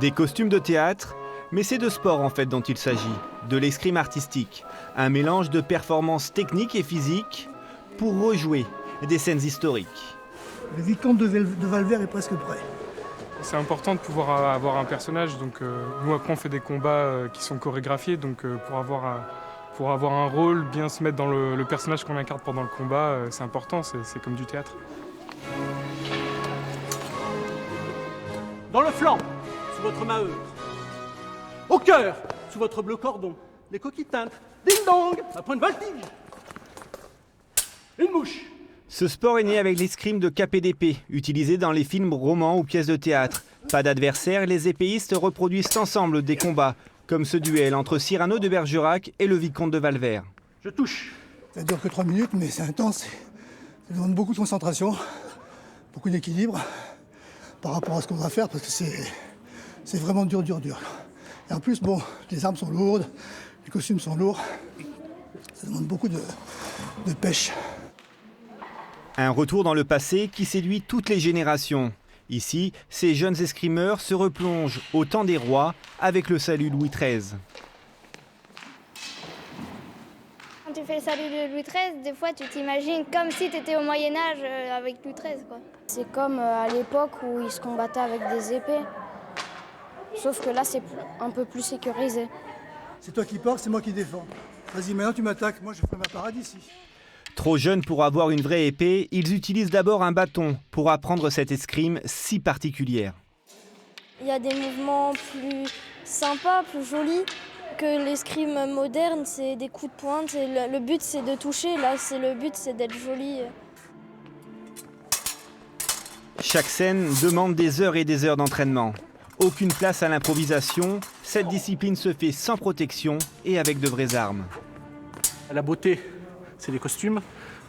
Des costumes de théâtre, mais c'est de sport en fait dont il s'agit, de l'escrime artistique, un mélange de performances techniques et physiques pour rejouer des scènes historiques. Le vicomte de Valvert est presque prêt. C'est important de pouvoir avoir un personnage, donc nous après on fait des combats qui sont chorégraphiés, donc pour avoir un rôle, bien se mettre dans le personnage qu'on incarne pendant le combat, c'est important, c'est comme du théâtre. Dans le flanc, sous votre maheu. Au cœur, sous votre bleu cordon. Les coquilles teintes. Ding dong, à point de voltige. Une mouche. Ce sport est né avec l'escrime de KPDP, utilisé dans les films, romans ou pièces de théâtre. Pas d'adversaire, les épéistes reproduisent ensemble des combats, comme ce duel entre Cyrano de Bergerac et le vicomte de Valvert. Je touche. Ça dure que 3 minutes, mais c'est intense. Ça demande beaucoup de concentration, beaucoup d'équilibre par rapport à ce qu'on va faire, parce que c'est vraiment dur. Et en plus, bon, les armes sont lourdes, les costumes sont lourds. Ça demande beaucoup de pêche. Un retour dans le passé qui séduit toutes les générations. Ici, ces jeunes escrimeurs se replongent au temps des rois avec le salut Louis XIII. Quand tu fais le salut de Louis XIII, des fois tu t'imagines comme si tu étais au Moyen-Âge avec Louis XIII, quoi. C'est comme à l'époque où ils se combattaient avec des épées. Sauf que là, c'est un peu plus sécurisé. C'est toi qui pars, c'est moi qui défends. Vas-y, maintenant tu m'attaques, moi je ferai ma parade ici. Trop jeunes pour avoir une vraie épée, ils utilisent d'abord un bâton pour apprendre cette escrime si particulière. Il y a des mouvements plus sympas, plus jolis que l'escrime moderne. C'est des coups de pointe. Le but, c'est de toucher. Là, le but, c'est d'être joli. Chaque scène demande des heures et des heures d'entraînement. Aucune place à l'improvisation, cette discipline se fait sans protection et avec de vraies armes. La beauté, c'est les costumes.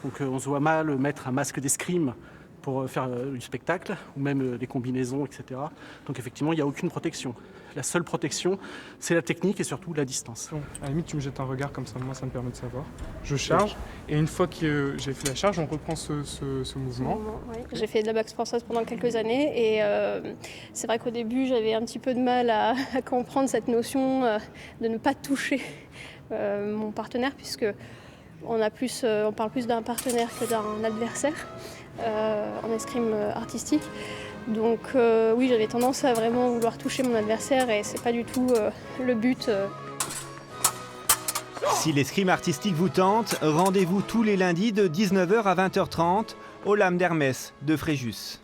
Donc on se voit mal mettre un masque d'escrime pour faire du spectacle, ou même des combinaisons, etc. Donc effectivement, il n'y a aucune protection. La seule protection, c'est la technique et surtout la distance. Bon, à la limite, tu me jettes un regard comme ça, moi ça me permet de savoir. Je charge, et une fois que j'ai fait la charge, on reprend ce mouvement. Oui. J'ai fait de la boxe française pendant quelques années, et c'est vrai qu'au début, j'avais un petit peu de mal à comprendre cette notion de ne pas toucher mon partenaire, puisque on parle plus d'un partenaire que d'un adversaire en escrime artistique. Donc oui, j'avais tendance à vraiment vouloir toucher mon adversaire et c'est pas du tout le but. Si l'escrime artistique vous tente, rendez-vous tous les lundis de 19h à 20h30 au Lame d'Hermès de Fréjus.